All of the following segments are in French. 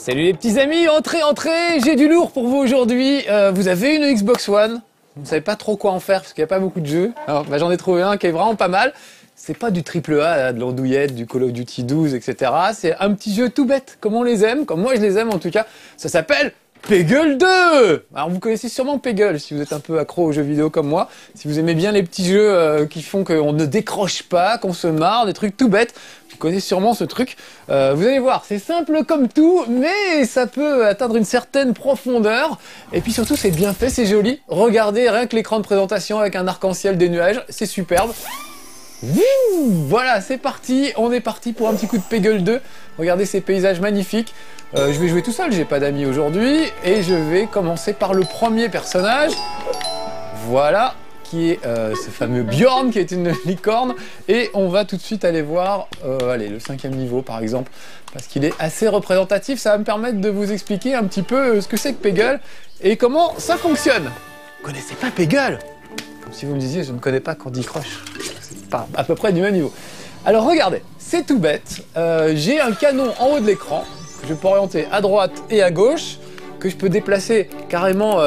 Salut les petits amis, entrez, entrez, j'ai du lourd pour vous aujourd'hui. Vous avez une Xbox One, vous ne savez pas trop quoi en faire parce qu'il n'y a pas beaucoup de jeux. Alors j'en ai trouvé un qui est vraiment pas mal. C'est pas du triple A, là, de l'andouillette, du Call of Duty 12, etc. C'est un petit jeu tout bête, comme on les aime, comme moi je les aime en tout cas. Ça s'appelle Peggle 2. Alors vous connaissez sûrement Peggle si vous êtes un peu accro aux jeux vidéo comme moi. Si vous aimez bien les petits jeux qui font qu'on ne décroche pas, qu'on se marre, des trucs tout bêtes. Vous connaissez sûrement ce truc. Vous allez voir, c'est simple comme tout, mais ça peut atteindre une certaine profondeur. Et puis surtout, c'est bien fait, c'est joli. Regardez rien que l'écran de présentation avec un arc-en-ciel des nuages, c'est superbe. Voilà, c'est parti, on est parti pour un petit coup de Peggle 2. Regardez ces paysages magnifiques. Je vais jouer tout seul, j'ai pas d'amis aujourd'hui. Et je vais commencer par le premier personnage. Voilà, qui est ce fameux Bjorn, qui est une licorne. Et on va tout de suite aller voir allez, le 5e niveau par exemple, parce qu'il est assez représentatif. Ça va me permettre de vous expliquer un petit peu ce que c'est que Peggle et comment ça fonctionne. Vous connaissez pas Peggle? Comme si vous me disiez, je ne connais pas Candy Crush. C'est pas à peu près du même niveau. Alors regardez, c'est tout bête. J'ai un canon en haut de l'écran, que je peux orienter à droite et à gauche, que je peux déplacer carrément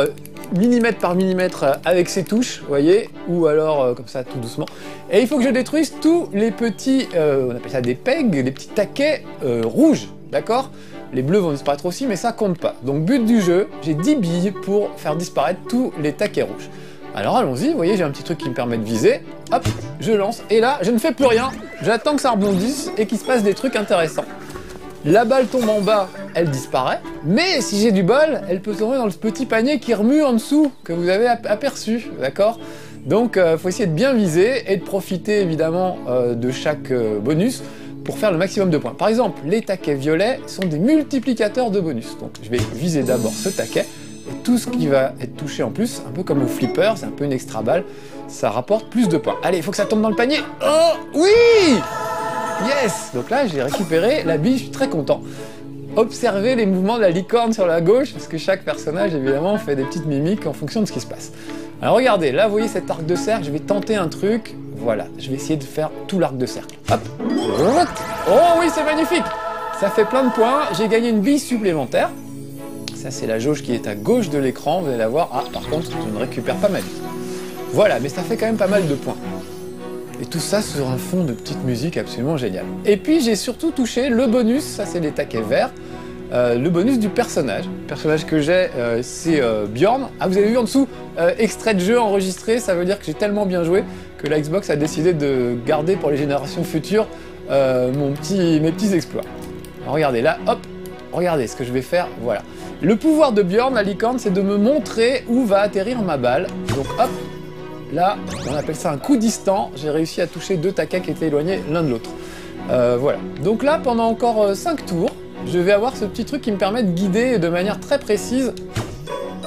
millimètre par millimètre avec ces touches, vous voyez, ou alors comme ça tout doucement. Et il faut que je détruise tous les petits, on appelle ça des pegs, des petits taquets rouges, d'accord? Les bleus vont disparaître aussi, mais ça compte pas. Donc but du jeu, j'ai 10 billes pour faire disparaître tous les taquets rouges. Alors allons-y, vous voyez, j'ai un petit truc qui me permet de viser. Hop, je lance, et là, je ne fais plus rien. J'attends que ça rebondisse et qu'il se passe des trucs intéressants. La balle tombe en bas, elle disparaît, mais si j'ai du bol, elle peut tomber dans le petit panier qui remue en dessous, que vous avez aperçu, d'accord? Donc, faut essayer de bien viser et de profiter évidemment de chaque bonus pour faire le maximum de points. Par exemple, les taquets violets sont des multiplicateurs de bonus. Donc, je vais viser d'abord ce taquet, et tout ce qui va être touché en plus, un peu comme au flipper, c'est un peu une extra balle, ça rapporte plus de points. Allez, il faut que ça tombe dans le panier. Oh, oui! Yes! Donc là, j'ai récupéré la bille, je suis très content. Observez les mouvements de la licorne sur la gauche, parce que chaque personnage, évidemment, fait des petites mimiques en fonction de ce qui se passe. Alors regardez, là, vous voyez cet arc de cercle, je vais tenter un truc. Voilà, je vais essayer de faire tout l'arc de cercle. Hop! Oh oui, c'est magnifique! Ça fait plein de points, j'ai gagné une bille supplémentaire. Ça, c'est la jauge qui est à gauche de l'écran, vous allez la voir. Ah, par contre, je ne récupère pas ma bille. Voilà, mais ça fait quand même pas mal de points. Et tout ça sur un fond de petite musique absolument génial. Et puis j'ai surtout touché le bonus, ça c'est les taquets verts, le bonus du personnage. Le personnage que j'ai, c'est Bjorn. Ah, vous avez vu en dessous, extrait de jeu enregistré, ça veut dire que j'ai tellement bien joué que la Xbox a décidé de garder pour les générations futures mes petits exploits. Alors regardez, là, hop, regardez ce que je vais faire, voilà. Le pouvoir de Bjorn, la licorne, c'est de me montrer où va atterrir ma balle. Donc hop, là, on appelle ça un coup distant. J'ai réussi à toucher 2 taquets qui étaient éloignés l'un de l'autre. Voilà. Donc là, pendant encore 5 tours, je vais avoir ce petit truc qui me permet de guider de manière très précise.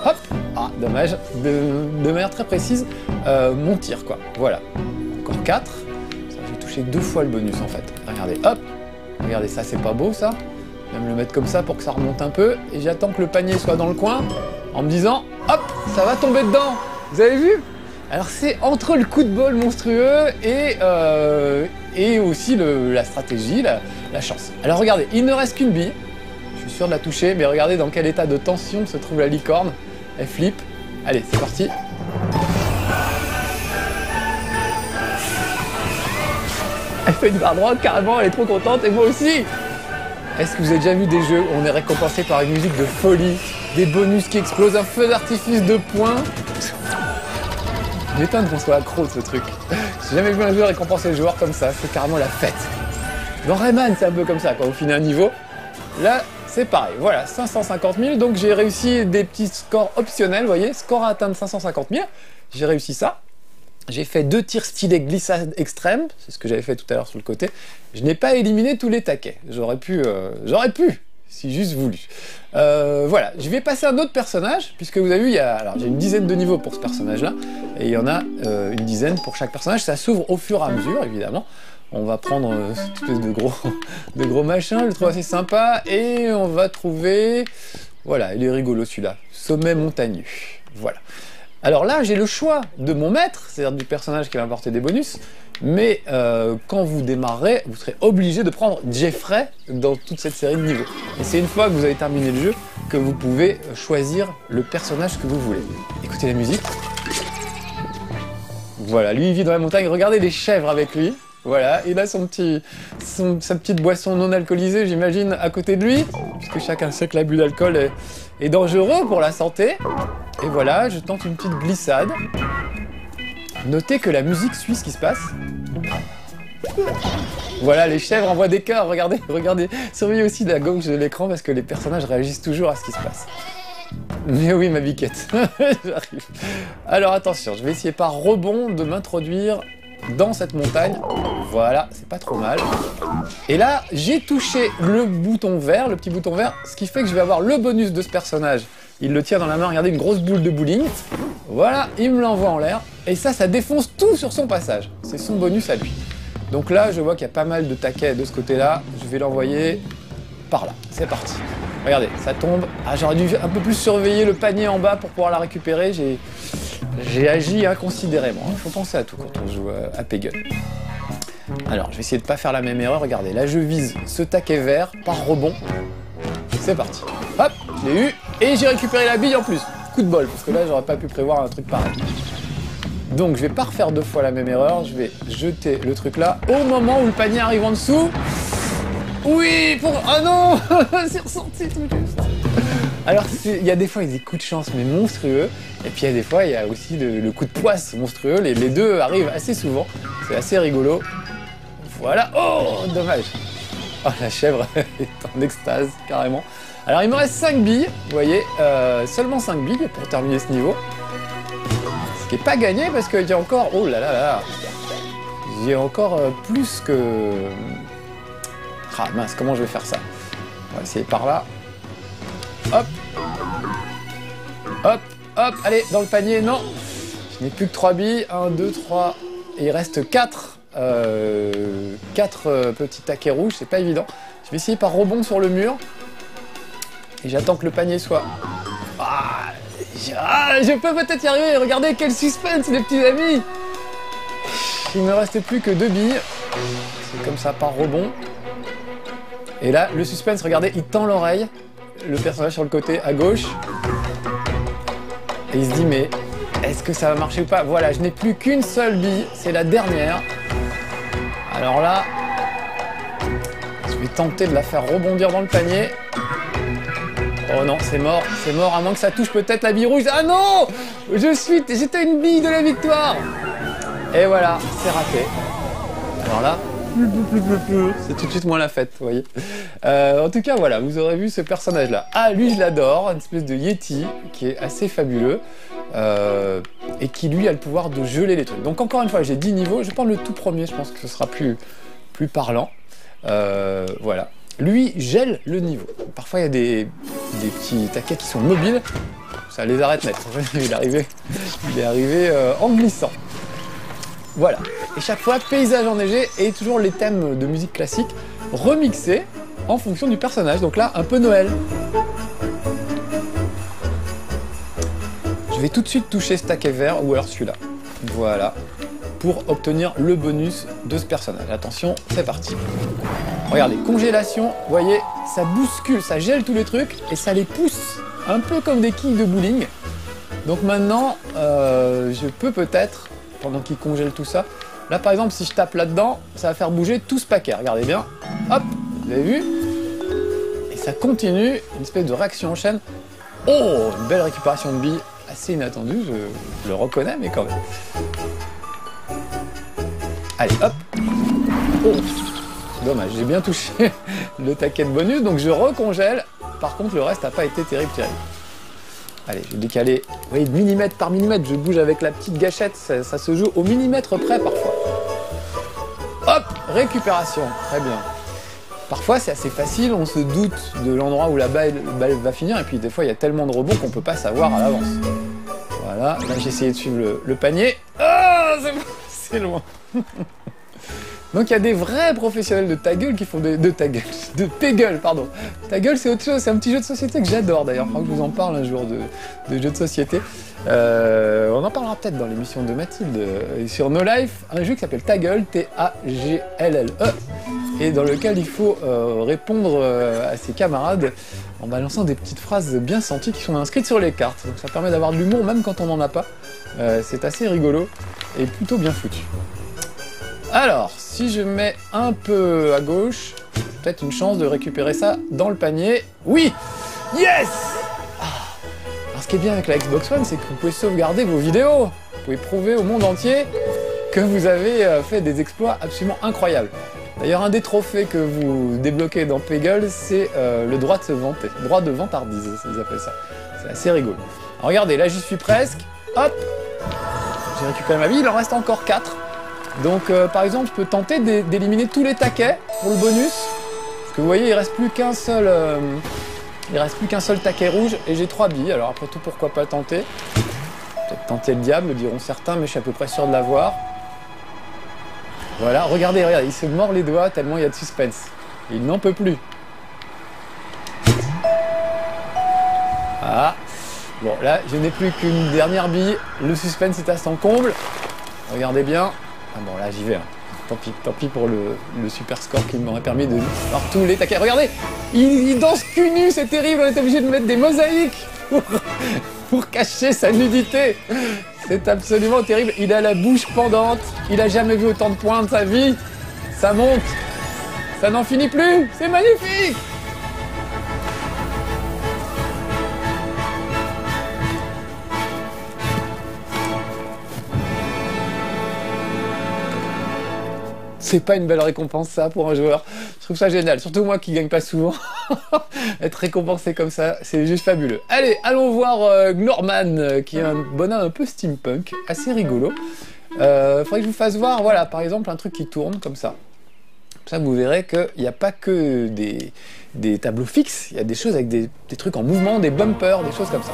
Hop! Ah, dommage. De manière très précise, mon tir, quoi. Voilà. Encore 4. Ça, je vais toucher 2 fois le bonus, en fait. Regardez, hop! Regardez, ça, c'est pas beau, ça? Je vais me le mettre comme ça pour que ça remonte un peu. Et j'attends que le panier soit dans le coin, en me disant, hop! Ça va tomber dedans! Vous avez vu? Alors c'est entre le coup de bol monstrueux et aussi la stratégie, la chance. Alors regardez, il ne reste qu'une bille. Je suis sûr de la toucher, mais regardez dans quel état de tension se trouve la licorne. Elle flippe. Allez, c'est parti. Elle fait une barre droite, carrément, elle est trop contente, et moi aussi. Est-ce que vous avez déjà vu des jeux où on est récompensé par une musique de folie, des bonus qui explosent, un feu d'artifice de points? J'étonne qu'on soit accro de ce truc. J'ai jamais vu un jeu récompenser les joueurs comme ça, c'est carrément la fête. Dans Rayman, c'est un peu comme ça, quand vous finissez un niveau. Là, c'est pareil, voilà, 550 000, donc j'ai réussi des petits scores optionnels, vous voyez, score à atteindre 550 000, j'ai réussi ça. J'ai fait 2 tirs stylés glissade extrême, c'est ce que j'avais fait tout à l'heure sur le côté. Je n'ai pas éliminé tous les taquets, j'aurais pu, si juste voulu. Voilà, je vais passer à un autre personnage, puisque vous avez vu, alors j'ai une dizaine de niveaux pour ce personnage-là, et il y en a une dizaine pour chaque personnage, ça s'ouvre au fur et à mesure, évidemment. On va prendre cette espèce de gros machin, je le trouve assez sympa, et on va trouver... Voilà, il est rigolo celui-là, sommet montagneux, voilà. Alors là, j'ai le choix de mon maître, c'est-à-dire du personnage qui va apporter des bonus, Mais quand vous démarrerez, vous serez obligé de prendre Jeffrey dans toute cette série de niveaux. Et c'est une fois que vous avez terminé le jeu que vous pouvez choisir le personnage que vous voulez. Écoutez la musique. Voilà, lui il vit dans la montagne, regardez les chèvres avec lui. Voilà, il a sa petite boisson non alcoolisée, j'imagine, à côté de lui, puisque chacun sait que l'abus d'alcool est dangereux pour la santé. Et voilà, je tente une petite glissade. Notez que la musique suit ce qui se passe. Voilà, les chèvres envoient des cœurs, regardez, regardez. Surveillez aussi de la gauche de l'écran parce que les personnages réagissent toujours à ce qui se passe. Mais oui, ma biquette, j'arrive. Alors attention, je vais essayer par rebond de m'introduire dans cette montagne. Voilà, c'est pas trop mal. Et là, j'ai touché le bouton vert, le petit bouton vert, ce qui fait que je vais avoir le bonus de ce personnage. Il le tient dans la main, regardez, une grosse boule de bowling. Voilà, il me l'envoie en l'air. Et ça défonce tout sur son passage. C'est son bonus à lui. Donc là, je vois qu'il y a pas mal de taquets de ce côté-là. Je vais l'envoyer par là. C'est parti. Regardez, ça tombe. Ah, j'aurais dû un peu plus surveiller le panier en bas pour pouvoir la récupérer. J'ai agi inconsidérément. Il faut penser à tout quand on joue à Peggle. Alors, je vais essayer de ne pas faire la même erreur. Regardez, là, je vise ce taquet vert par rebond. C'est parti. Hop, je l'ai eu. Et j'ai récupéré la bille en plus. Coup de bol, parce que là, j'aurais pas pu prévoir un truc pareil. Donc, je vais pas refaire deux fois la même erreur. Je vais jeter le truc là. Au moment où le panier arrive en dessous. Oui, pour... Ah non. C'est ressorti tout juste. Alors, il y a des fois, il y a des coups de chance, mais monstrueux. Et puis, il y a des fois, il y a aussi le coup de poisse monstrueux. Les deux arrivent assez souvent. C'est assez rigolo. Voilà. Oh, dommage. Oh, la chèvre est en extase, carrément. Alors, il me reste 5 billes. Vous voyez, seulement 5 billes pour terminer ce niveau. Ce qui n'est pas gagné parce qu'il y a encore... Oh là là là. Il y a encore plus que... Ah mince, comment je vais faire ça? On va essayer par là. Hop. Hop, hop, allez, dans le panier, non. Je n'ai plus que 3 billes. 1, 2, 3. Et il reste 4. 4 petits taquets rouges, c'est pas évident. Je vais essayer par rebond sur le mur. Et j'attends que le panier soit... je peux peut-être y arriver. Regardez, quel suspense, les petits amis. Il ne me reste plus que 2 billes. C'est comme ça, par rebond. Et là, le suspense, regardez, il tend l'oreille. Le personnage sur le côté à gauche. Et il se dit, mais est-ce que ça va marcher ou pas? Voilà, je n'ai plus qu'une seule bille, c'est la dernière. Alors là, je vais tenter de la faire rebondir dans le panier. Oh non, c'est mort, à moins que ça touche peut-être la bille rouge. Ah non! J'étais une bille de la victoire! Et voilà, c'est raté. Alors là... C'est tout de suite moins la fête, vous voyez. En tout cas, voilà, vous aurez vu ce personnage-là. Ah, lui, je l'adore, une espèce de Yeti qui est assez fabuleux et qui, lui, a le pouvoir de geler les trucs. Donc, encore une fois, j'ai 10 niveaux. Je vais prendre le tout premier, je pense que ce sera plus parlant. Voilà. Lui, gèle le niveau. Parfois, il y a des petits taquets qui sont mobiles. Ça les arrête net. Il est arrivé en glissant. Voilà, et chaque fois, paysage enneigé et toujours les thèmes de musique classique remixés en fonction du personnage. Donc là, un peu Noël. Je vais tout de suite toucher ce taquet vert ou alors celui-là. Voilà, pour obtenir le bonus de ce personnage. Attention, c'est parti. Regardez, congélation, vous voyez, ça bouscule, ça gèle tous les trucs et ça les pousse un peu comme des quilles de bowling. Donc maintenant, je peux peut-être... pendant qu'il congèle tout ça. Là, par exemple, si je tape là-dedans, ça va faire bouger tout ce paquet. Regardez bien. Hop, vous avez vu? Et ça continue, une espèce de réaction en chaîne. Oh, une belle récupération de billes, assez inattendue, je le reconnais, mais quand même. Allez, hop. Oh, dommage, j'ai bien touché le taquet de bonus, donc je recongèle. Par contre, le reste n'a pas été terrible. Allez, je vais décaler, vous voyez, millimètre par millimètre, je bouge avec la petite gâchette, ça se joue au millimètre près parfois. Hop, récupération, très bien. Parfois c'est assez facile, on se doute de l'endroit où la balle va finir, et puis des fois il y a tellement de rebonds qu'on peut pas savoir à l'avance. Voilà, là j'ai essayé de suivre le panier. Ah, c'est loin. Donc il y a des vrais professionnels de ta gueule qui font de ta gueule, de Peggle, pardon. Ta gueule c'est autre chose, c'est un petit jeu de société que j'adore d'ailleurs, je crois que je vous en parle un jour de jeux de société. On en parlera peut-être dans l'émission de Mathilde. Sur No Life, un jeu qui s'appelle Ta gueule, T-A-G-L-L-E, et dans lequel il faut répondre à ses camarades en balançant des petites phrases bien senties qui sont inscrites sur les cartes. Donc ça permet d'avoir de l'humour même quand on n'en a pas. C'est assez rigolo et plutôt bien foutu. Alors, si je mets un peu à gauche, peut-être une chance de récupérer ça dans le panier. Oui! Yes! Alors, ce qui est bien avec la Xbox One, c'est que vous pouvez sauvegarder vos vidéos. Vous pouvez prouver au monde entier que vous avez fait des exploits absolument incroyables. D'ailleurs, un des trophées que vous débloquez dans Peggle, c'est le droit de se vanter. Droit de vantardise, ils appellent ça. C'est assez rigolo. Alors, regardez, là, j'y suis presque. Hop! J'ai récupéré ma vie, il en reste encore 4. Donc par exemple, je peux tenter d'éliminer tous les taquets pour le bonus. Parce que vous voyez, il reste plus qu'un seul taquet rouge et j'ai 3 billes. Alors après tout, pourquoi pas tenter? Peut-être tenter le diable, diront certains, mais je suis à peu près sûr de l'avoir. Voilà, regardez, regardez, il se mord les doigts tellement il y a de suspense. Il n'en peut plus. Ah, bon là, je n'ai plus qu'une dernière bille. Le suspense est à son comble. Regardez bien. Ah bon, là j'y vais. Hein. Tant pis pour le super score qui m'aurait permis de voir tous les taquets. Regardez, il danse cul nu, c'est terrible. On est obligé de mettre des mosaïques pour cacher sa nudité. C'est absolument terrible. Il a la bouche pendante. Il a jamais vu autant de points de sa vie. Ça monte. Ça n'en finit plus. C'est magnifique. C'est pas une belle récompense ça pour un joueur. Je trouve ça génial, surtout moi qui gagne pas souvent. Être récompensé comme ça, c'est juste fabuleux. Allez, allons voir Gnorman, qui est un bonhomme un peu steampunk, assez rigolo. Faudrait que je vous fasse voir, voilà, par exemple un truc qui tourne comme ça. Comme ça vous verrez qu'il n'y a pas que des tableaux fixes, il y a des choses avec des trucs en mouvement, des bumpers, des choses comme ça.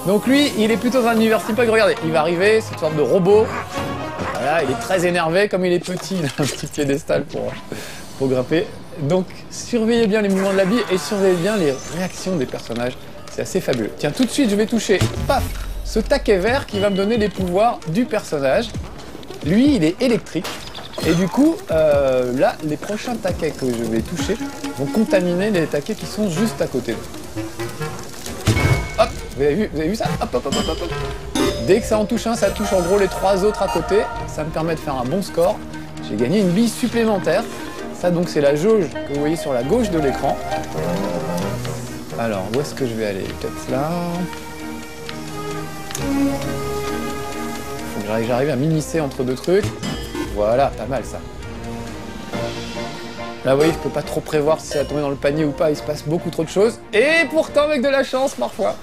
Donc lui, il est plutôt dans un univers steampunk, regardez, il va arriver, c'est une sorte de robot. Voilà, il est très énervé, comme il est petit, il a un petit piédestal pour grimper. Donc, surveillez bien les mouvements de la bille et surveillez bien les réactions des personnages. C'est assez fabuleux. Tiens, tout de suite, je vais toucher, paf, ce taquet vert qui va me donner les pouvoirs du personnage. Lui, il est électrique. Et du coup, là, les prochains taquets que je vais toucher vont contaminer les taquets qui sont juste à côté d'eux. Hop, vous avez vu ça? Hop, hop, hop, hop, hop. Dès que ça en touche un, ça touche en gros les 3 autres à côté. Ça me permet de faire un bon score. J'ai gagné une bille supplémentaire. Ça donc c'est la jauge que vous voyez sur la gauche de l'écran. Alors où est-ce que je vais aller? Peut-être là. Faut que j'arrive à m'immiscer entre deux trucs. Voilà, pas mal ça. Là vous voyez, je peux pas trop prévoir si ça va tomber dans le panier ou pas. Il se passe beaucoup trop de choses. Et pourtant avec de la chance parfois.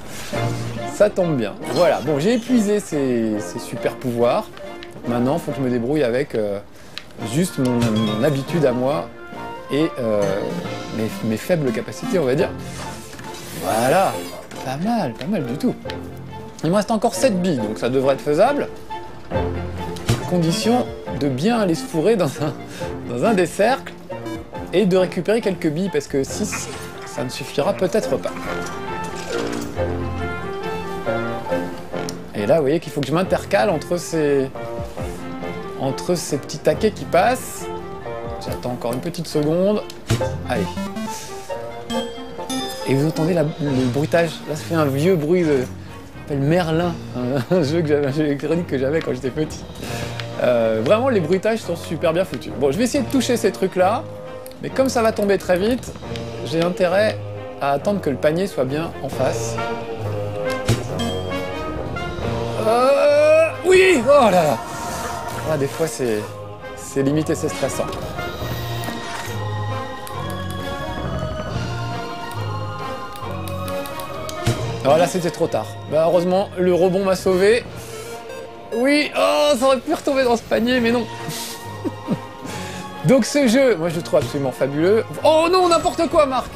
Ça tombe bien. Voilà, bon, j'ai épuisé ces super pouvoirs. Maintenant, il faut que je me débrouille avec juste mon habitude à moi et mes faibles capacités, on va dire. Voilà, pas mal du tout. Il me reste encore 7 billes, donc ça devrait être faisable. À condition de bien aller se fourrer dans un des cercles et de récupérer quelques billes, parce que 6, ça ne suffira peut-être pas. Et là, vous voyez qu'il faut que je m'intercale entre ces petits taquets qui passent. J'attends encore une petite seconde. Allez. Et vous entendez le bruitage. Là, ça fait un vieux bruit de... Ça s'appelle Merlin, un jeu électronique que j'avais quand j'étais petit. Vraiment, les bruitages sont super bien foutus. Bon, je vais essayer de toucher ces trucs-là. Mais comme ça va tomber très vite, j'ai intérêt à attendre que le panier soit bien en face. Oui! Oh là là! Ah, des fois, c'est limite et c'est stressant. Alors là, c'était trop tard. Bah, heureusement, le rebond m'a sauvé. Oui! Oh, ça aurait pu retomber dans ce panier, mais non! Donc ce jeu, moi je le trouve absolument fabuleux. Oh non, n'importe quoi, Marc!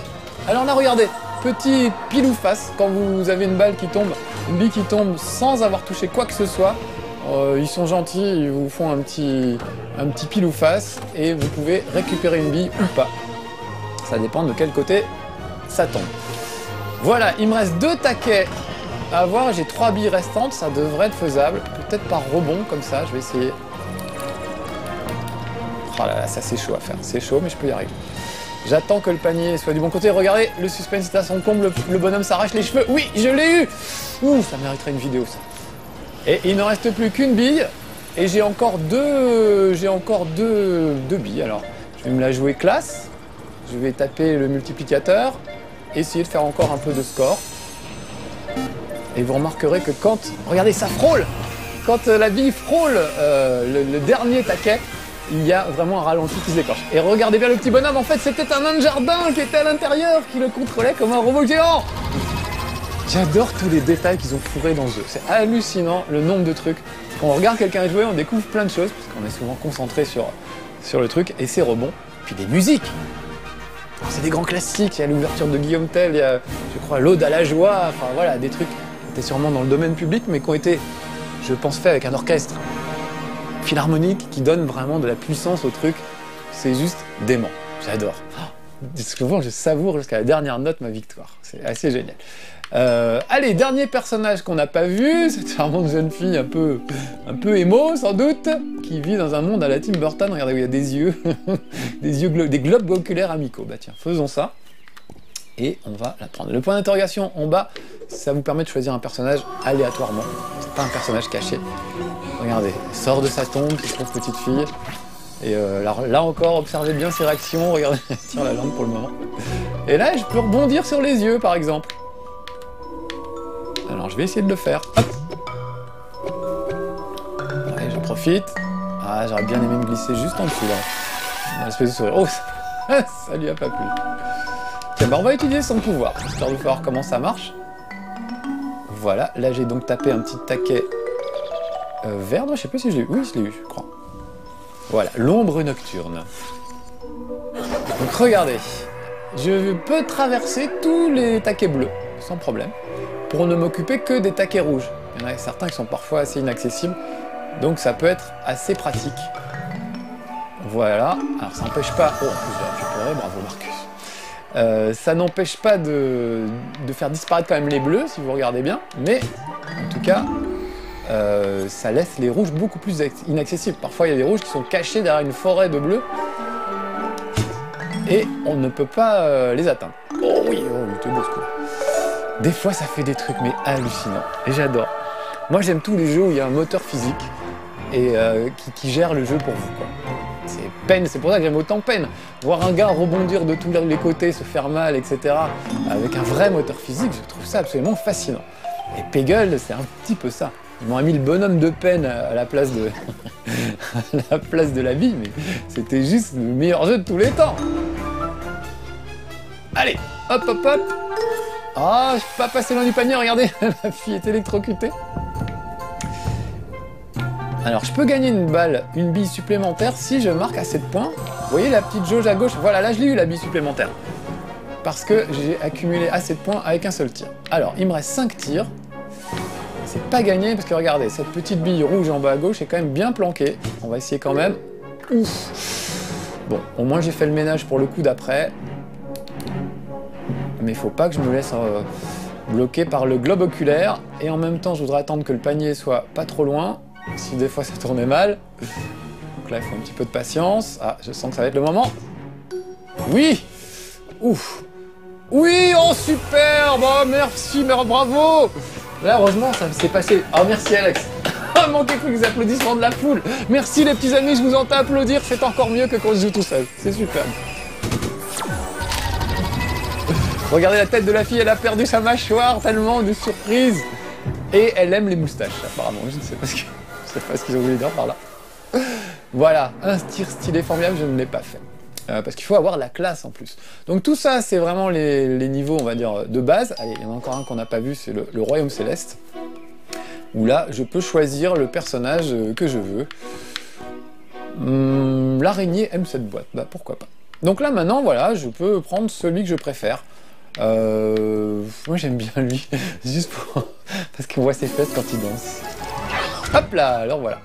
Alors là, regardez, petit pile ou face, quand vous avez une balle qui tombe, une bille qui tombe sans avoir touché quoi que ce soit, Ils sont gentils, ils vous font un petit pile ou face et vous pouvez récupérer une bille ou pas. Ça dépend de quel côté ça tombe. Voilà, il me reste 2 taquets à avoir, j'ai 3 billes restantes, ça devrait être faisable. Peut-être par rebond comme ça, je vais essayer. Oh là là, ça c'est chaud à faire, c'est chaud mais je peux y arriver. J'attends que le panier soit du bon côté. Regardez, le suspense est à son comble, le bonhomme s'arrache les cheveux. Oui, je l'ai eu. Ouh, ça mériterait une vidéo ça. Et il ne reste plus qu'une bille. Et j'ai encore deux billes. Alors, je vais me la jouer classe. Je vais taper le multiplicateur. Essayer de faire encore un peu de score. Et vous remarquerez que quand... Regardez, ça frôle. Quand la bille frôle le dernier taquet, il y a vraiment un ralenti qui se déclenche. Et regardez bien le petit bonhomme, en fait, c'était un nain de jardin qui était à l'intérieur, qui le contrôlait comme un robot géant. J'adore tous les détails qu'ils ont fourrés dans ce jeu. C'est hallucinant le nombre de trucs. Quand on regarde quelqu'un jouer, on découvre plein de choses, parce qu'on est souvent concentré sur le truc, et c'est rebond. Puis des musiques. C'est des grands classiques, il y a l'ouverture de Guillaume Tell, il y a, je crois, l'Aude à la joie, enfin voilà, des trucs qui étaient sûrement dans le domaine public, mais qui ont été, je pense, faits avec un orchestre philharmonique qui donne vraiment de la puissance au truc. C'est juste dément. J'adore. Souvent, je savoure jusqu'à la dernière note ma victoire. C'est assez génial. Allez, dernier personnage qu'on n'a pas vu, cette charmante jeune fille un peu émo, sans doute, qui vit dans un monde à la Tim Burton. Regardez où il y a des yeux, des globes oculaires amicaux. Bah tiens, faisons ça. Et on va la prendre. Le point d'interrogation en bas, ça vous permet de choisir un personnage aléatoirement. C'est pas un personnage caché. Regardez, elle sort de sa tombe, cette pauvre petite fille. Et là encore, observez bien ses réactions. Regardez, elle tire la lampe pour le moment. Et là, je peux rebondir sur les yeux, par exemple. Alors, je vais essayer de le faire. Hop. Allez, je profite. Ah, j'aurais bien aimé me glisser juste en dessous, là. Une espèce de sourire. Oh, ça lui a pas plu. Tiens, bah on va utiliser son pouvoir, histoire de voir comment ça marche. Voilà, là j'ai donc tapé un petit taquet vert. Non, je sais pas si je l'ai eu. Oui, je l'ai eu, je crois. Voilà, l'ombre nocturne. Donc regardez, je peux traverser tous les taquets bleus, sans problème, pour ne m'occuper que des taquets rouges. Il y en a certains qui sont parfois assez inaccessibles, donc ça peut être assez pratique. Voilà, alors ça n'empêche pas... Oh, en plus j'ai récupéré, bravo Marcus. Ça n'empêche pas de faire disparaître quand même les bleus, si vous regardez bien, mais en tout cas, ça laisse les rouges beaucoup plus inaccessibles. Parfois, il y a des rouges qui sont cachés derrière une forêt de bleus, et on ne peut pas les atteindre. Oh oui, oh, il était beau ce coup. Des fois, ça fait des trucs, mais hallucinants, et j'adore. Moi, j'aime tous les jeux où il y a un moteur physique, et qui gère le jeu pour vous, quoi. C'est Pen, c'est pour ça que j'aime autant Pen. Voir un gars rebondir de tous les côtés, se faire mal, etc. avec un vrai moteur physique, je trouve ça absolument fascinant. Et Peggle, c'est un petit peu ça. Ils m'ont mis le bonhomme de Pen à la place de à la place de la vie, mais c'était juste le meilleur jeu de tous les temps. Allez, hop, hop, hop. Ah, je peux pas passer loin du panier, regardez, la fille est électrocutée. Alors, je peux gagner une bille supplémentaire si je marque assez de points. Vous voyez la petite jauge à gauche? Voilà, là je l'ai eu la bille supplémentaire. Parce que j'ai accumulé assez de points avec un seul tir. Alors, il me reste 5 tirs. C'est pas gagné parce que regardez, cette petite bille rouge en bas à gauche est quand même bien planquée. On va essayer quand même. Ouf. Bon, au moins j'ai fait le ménage pour le coup d'après. Mais il faut pas que je me laisse bloquer par le globe oculaire. Et en même temps, je voudrais attendre que le panier soit pas trop loin. Si des fois ça tournait mal. Donc là, il faut un petit peu de patience. Ah, je sens que ça va être le moment. Oui. Ouf. Oui, oh super. Bah, merci, mais bravo. Là, heureusement, ça s'est passé. Oh, merci Alex. Il manquait plus que les applaudissements de la foule. Merci les petits amis, je vous entends applaudir. C'est encore mieux que quand je joue tout seul. C'est super. Regardez la tête de la fille, elle a perdu sa mâchoire tellement de surprise. Et elle aime les moustaches, apparemment. Je ne sais pas ce qu'ils ont voulu dire par là. Voilà, un tir stylé formidable, je ne l'ai pas fait. Parce qu'il faut avoir la classe en plus. Donc tout ça, c'est vraiment les niveaux, on va dire, de base. Allez, il y en a encore un qu'on n'a pas vu, c'est le Royaume Céleste. Où là, je peux choisir le personnage que je veux. L'araignée aime cette boîte, bah pourquoi pas. Donc là, maintenant, voilà, je peux prendre celui que je préfère. Moi, j'aime bien lui, juste pour... parce qu'on voit ses fesses quand il danse. Hop là, alors voilà.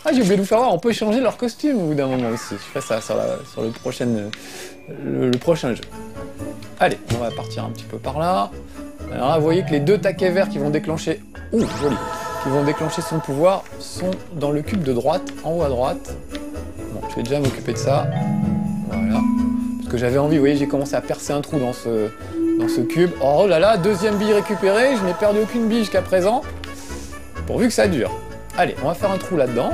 Ah, j'ai oublié de vous faire voir, on peut changer leur costume au bout d'un moment aussi. Je ferai ça sur le prochain jeu. Allez, on va partir un petit peu par là. Alors là, vous voyez que les deux taquets verts qui vont déclencher... Ouh, joli. Qui vont déclencher son pouvoir sont dans le cube de droite, en haut à droite. Bon, je vais déjà m'occuper de ça. Voilà. Parce que j'avais envie, vous voyez, j'ai commencé à percer un trou dans ce cube. Oh là là, deuxième bille récupérée, je n'ai perdu aucune bille jusqu'à présent. Pourvu que ça dure. Allez, on va faire un trou là-dedans.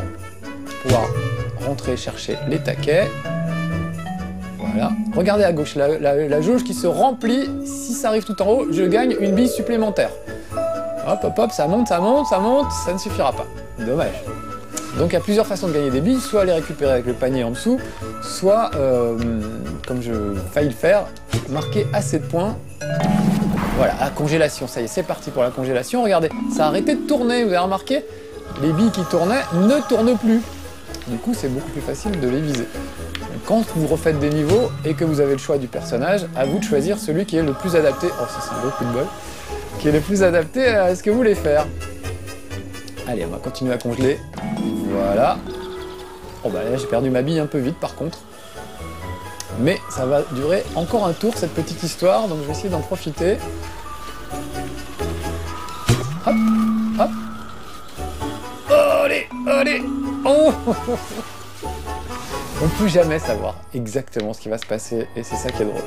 Pour pouvoir rentrer chercher les taquets. Voilà. Regardez à gauche, la jauge qui se remplit. Si ça arrive tout en haut, je gagne une bille supplémentaire. Hop, hop, hop, ça monte, ça monte, ça monte, ça ne suffira pas. Dommage. Donc il y a plusieurs façons de gagner des billes, soit les récupérer avec le panier en dessous, soit, comme je failli le faire, marquer assez de points. Voilà, à congélation, ça y est, c'est parti pour la congélation. Regardez, ça a arrêté de tourner, vous avez remarqué? Les billes qui tournaient ne tournent plus. Du coup, c'est beaucoup plus facile de les viser. Donc, quand vous refaites des niveaux et que vous avez le choix du personnage, à vous de choisir celui qui est le plus adapté. Oh, ça c'est un beau coup de bol. Qui est le plus adapté à ce que vous voulez faire. Allez, on va continuer à congeler. Voilà. Oh bah là, j'ai perdu ma bille un peu vite par contre. Mais ça va durer encore un tour cette petite histoire, donc je vais essayer d'en profiter. Hop, hop. Oh, allez, allez. Oh. On ne peut jamais savoir exactement ce qui va se passer, et c'est ça qui est drôle.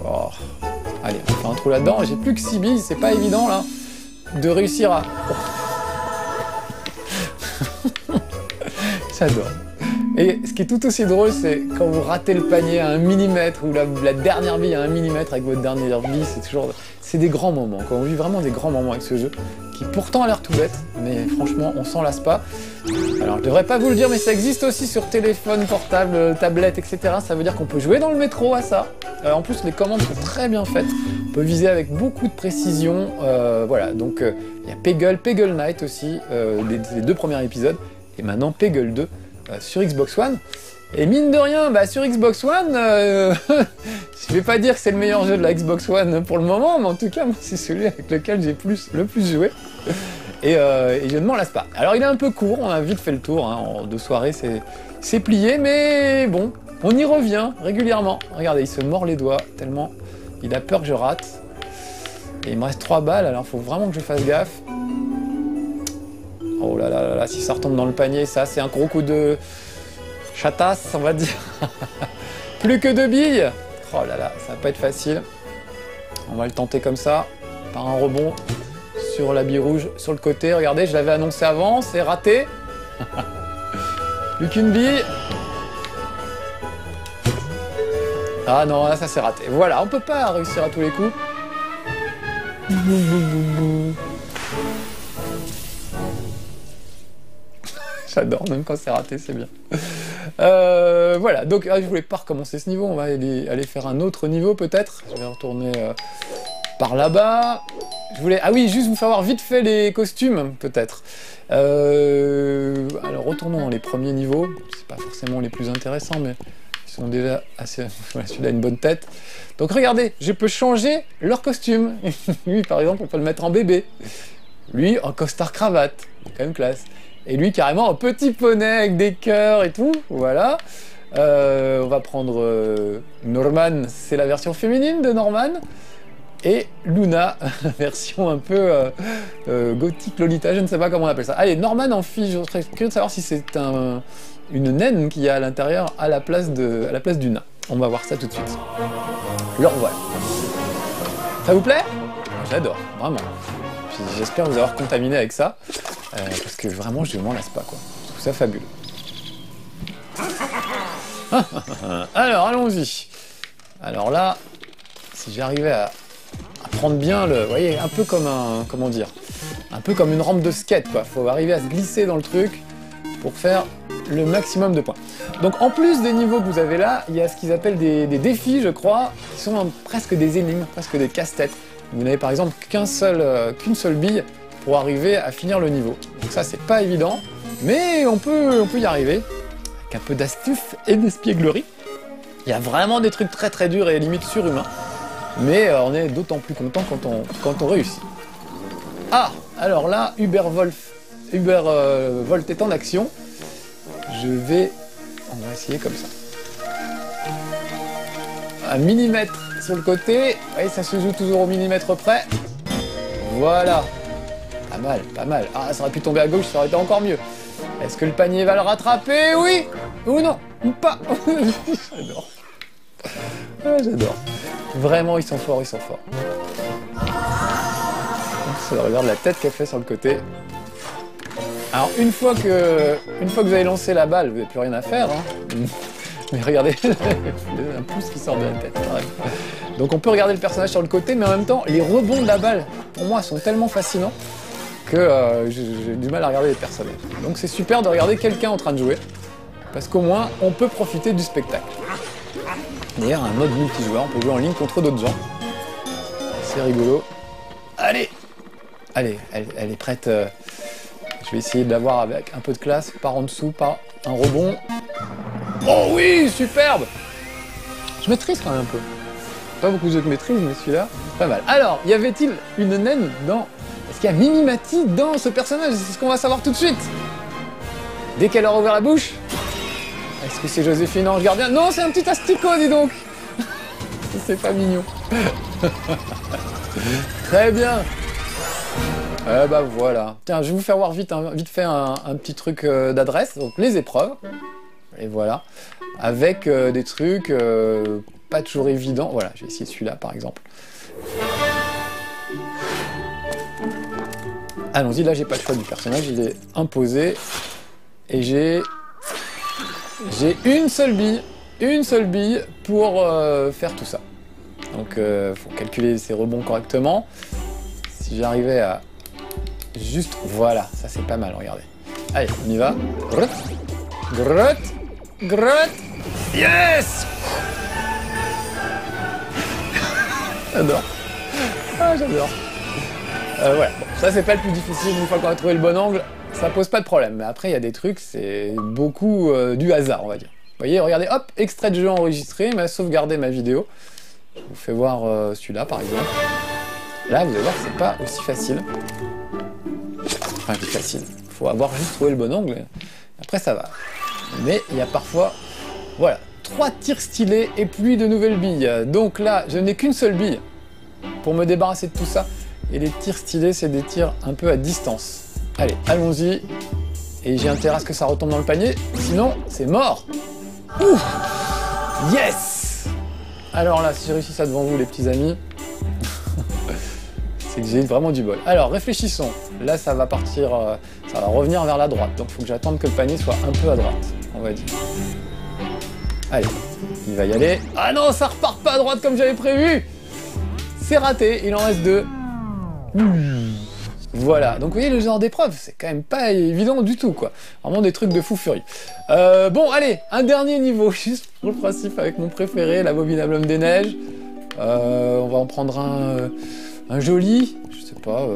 Oh. Allez, on fait un trou là-dedans. J'ai plus que 6 billes, c'est pas évident là de réussir à... Oh. J'adore. Et ce qui est tout aussi drôle, c'est quand vous ratez le panier à 1 millimètre ou la dernière bille à 1 millimètre avec votre dernière bille, c'est toujours... C'est des grands moments, quoi. On vit vraiment des grands moments avec ce jeu, qui pourtant a l'air tout bête, mais franchement, on s'en lasse pas. Alors, je devrais pas vous le dire, mais ça existe aussi sur téléphone, portable, tablette, etc. Ça veut dire qu'on peut jouer dans le métro à ça. En plus, les commandes sont très bien faites. On peut viser avec beaucoup de précision. Voilà, donc il y a Peggle Knight aussi, les 2 premiers épisodes, et maintenant Peggle 2 sur Xbox One. Et mine de rien, bah, sur Xbox One, je vais pas dire que c'est le meilleur jeu de la Xbox One pour le moment, mais en tout cas, moi, c'est celui avec lequel j'ai le plus joué. Et je ne m'en lasse pas. Alors, il est un peu court, on a vite fait le tour, hein, en 2 soirées, c'est plié, mais bon, on y revient régulièrement. Regardez, il se mord les doigts, tellement il a peur que je rate. Et il me reste 3 balles, alors il faut vraiment que je fasse gaffe. Oh là là là là, si ça retombe dans le panier, ça, c'est un gros coup de... chatasse, on va dire. Plus que 2 billes. Oh là là, ça va pas être facile. On va le tenter comme ça, par un rebond sur la bille rouge sur le côté. Regardez, je l'avais annoncé avant, c'est raté. Plus qu'une bille. Ah non, là ça c'est raté. Voilà, on peut pas réussir à tous les coups. J'adore, même quand c'est raté, c'est bien. Voilà, donc je voulais pas recommencer ce niveau, on va aller faire un autre niveau peut-être. Je vais retourner par là-bas. Je voulais... Ah oui, juste vous faire voir vite fait les costumes, peut-être. Alors retournons dans les premiers niveaux. C'est pas forcément les plus intéressants, mais ils sont déjà assez... Voilà, celui-là a une bonne tête. Donc regardez, je peux changer leur costume. Lui, par exemple, on peut le mettre en bébé. Lui, en costard-cravate. C'est quand même classe. Et lui, carrément, un petit poney avec des cœurs et tout, voilà. On va prendre Norman, c'est la version féminine de Norman. Et Luna, version un peu gothique Lolita, je ne sais pas comment on appelle ça. Allez, Norman en fille, je serais curieux de savoir si c'est une naine qu'il y a à l'intérieur à la place du nain. On va voir ça tout de suite. Le revoilà. Ça vous plaît? J'adore, vraiment. J'espère vous avoir contaminé avec ça. Parce que vraiment, je ne m'en lasse pas, quoi. Je trouve ça fabuleux. Alors, allons-y. Alors là, si j'arrivais à prendre bien le... Vous voyez, un peu comme un... Comment dire? Un peu comme une rampe de skate, quoi. Faut arriver à se glisser dans le truc pour faire le maximum de points. Donc, en plus des niveaux que vous avez là, il y a ce qu'ils appellent des défis, je crois, qui sont presque des énigmes, presque des casse-têtes. Vous n'avez par exemple qu'une seule bille pour arriver à finir le niveau. Donc ça, c'est pas évident, mais on peut y arriver, avec un peu d'astuce et d'espièglerie. Il y a vraiment des trucs très très durs et limite surhumains, mais on est d'autant plus content quand on réussit. Ah, Alors là, Volt est en action. On va essayer comme ça. Un millimètre sur le côté. Oui, ça se joue toujours au millimètre près. Voilà. Pas mal, pas mal. Ah, ça aurait pu tomber à gauche, ça aurait été encore mieux. Est-ce que le panier va le rattraper? Oui ou non? Ou pas? J'adore. Ah, j'adore. Vraiment, ils sont forts, ils sont forts. Regarde la tête qu'elle fait sur le côté. Alors, une fois que vous avez lancé la balle, vous n'avez plus rien à faire. Hein. Mais regardez, un pouce qui sort de la tête. Donc on peut regarder le personnage sur le côté, mais en même temps, les rebonds de la balle, pour moi, sont tellement fascinants que j'ai du mal à regarder les personnages. Donc c'est super de regarder quelqu'un en train de jouer, parce qu'au moins, on peut profiter du spectacle. D'ailleurs, un mode multijoueur, on peut jouer en ligne contre d'autres gens. C'est rigolo. Allez! Allez, elle est prête. Je vais essayer de l'avoir avec un peu de classe, par en dessous, pas un rebond. Oh oui, superbe! Je maîtrise quand même un peu. Pas beaucoup de jeux que je maîtrise, mais celui-là, pas mal. Alors, y avait-il une naine dans... Est-ce qu'il y a Mimimati dans ce personnage? C'est ce qu'on va savoir tout de suite. Dès qu'elle aura ouvert la bouche. Est-ce que c'est Joséphine Ange Gardien? Non, c'est un petit asticot, dis donc. C'est pas mignon. Très bien. Bah voilà. Tiens, je vais vous faire voir vite fait un petit truc d'adresse. Donc les épreuves. Et voilà. Avec des trucs pas toujours évidents. Voilà, j'ai essayé celui-là par exemple. Allons-y, là j'ai pas le choix du personnage, il est imposé. Et j'ai une seule bille pour faire tout ça. Donc faut calculer ses rebonds correctement. Si j'arrivais à juste... Voilà, ça c'est pas mal, regardez. Allez, on y va. Grotte, grotte, grotte. Yes. J'adore. Ah, j'adore. Voilà, bon, ça c'est pas le plus difficile, une fois qu'on a trouvé le bon angle, ça pose pas de problème. Mais après, il y a des trucs, c'est beaucoup du hasard, on va dire. Vous voyez, regardez, hop, extrait de jeu enregistré, m'a sauvegardé ma vidéo. Je vous fais voir celui-là, par exemple. Là, vous allez voir que c'est pas aussi facile. Enfin, c'est facile. Faut avoir juste trouvé le bon angle. Après, ça va. Mais il y a parfois... Voilà, 3 tirs stylés et puis de nouvelles billes. Donc là, je n'ai qu'une seule bille pour me débarrasser de tout ça. Et les tirs stylés, c'est des tirs un peu à distance. Allez, allons-y. Et j'ai intérêt à ce que ça retombe dans le panier. Sinon, c'est mort. Ouh. Yes. Alors là, si j'ai réussi ça devant vous, les petits amis, c'est que j'ai vraiment du bol. Alors, réfléchissons. Là, ça va partir, ça va revenir vers la droite. Donc, il faut que j'attende que le panier soit un peu à droite, on va dire. Allez, il va y aller. Ah non, ça repart pas à droite comme j'avais prévu. C'est raté, il en reste 2. Voilà, donc vous voyez le genre d'épreuve, c'est quand même pas évident du tout, quoi. Vraiment des trucs de fou furieux. Bon, allez, un dernier niveau, juste pour le principe avec mon préféré, l'abominable homme des neiges. On va en prendre un joli, je sais pas,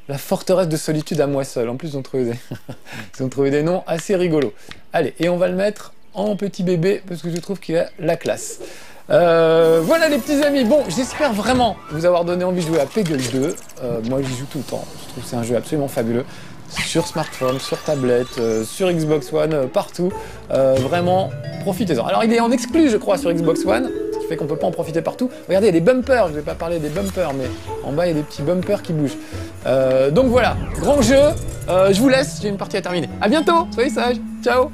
la forteresse de solitude à moi seul. En plus, ils ont trouvé des noms assez rigolos. Allez, et on va le mettre en petit bébé, parce que je trouve qu'il a la classe. Voilà les petits amis, bon j'espère vraiment vous avoir donné envie de jouer à Peggle 2, moi j'y joue tout le temps, je trouve que c'est un jeu absolument fabuleux, sur smartphone, sur tablette, sur Xbox One, partout, vraiment profitez-en. Alors il est en exclu je crois sur Xbox One, ce qui fait qu'on peut pas en profiter partout. Regardez il y a des bumpers, je vais pas parler des bumpers mais en bas il y a des petits bumpers qui bougent. Donc voilà, grand jeu, je vous laisse, j'ai une partie à terminer. A bientôt, soyez sages, ciao.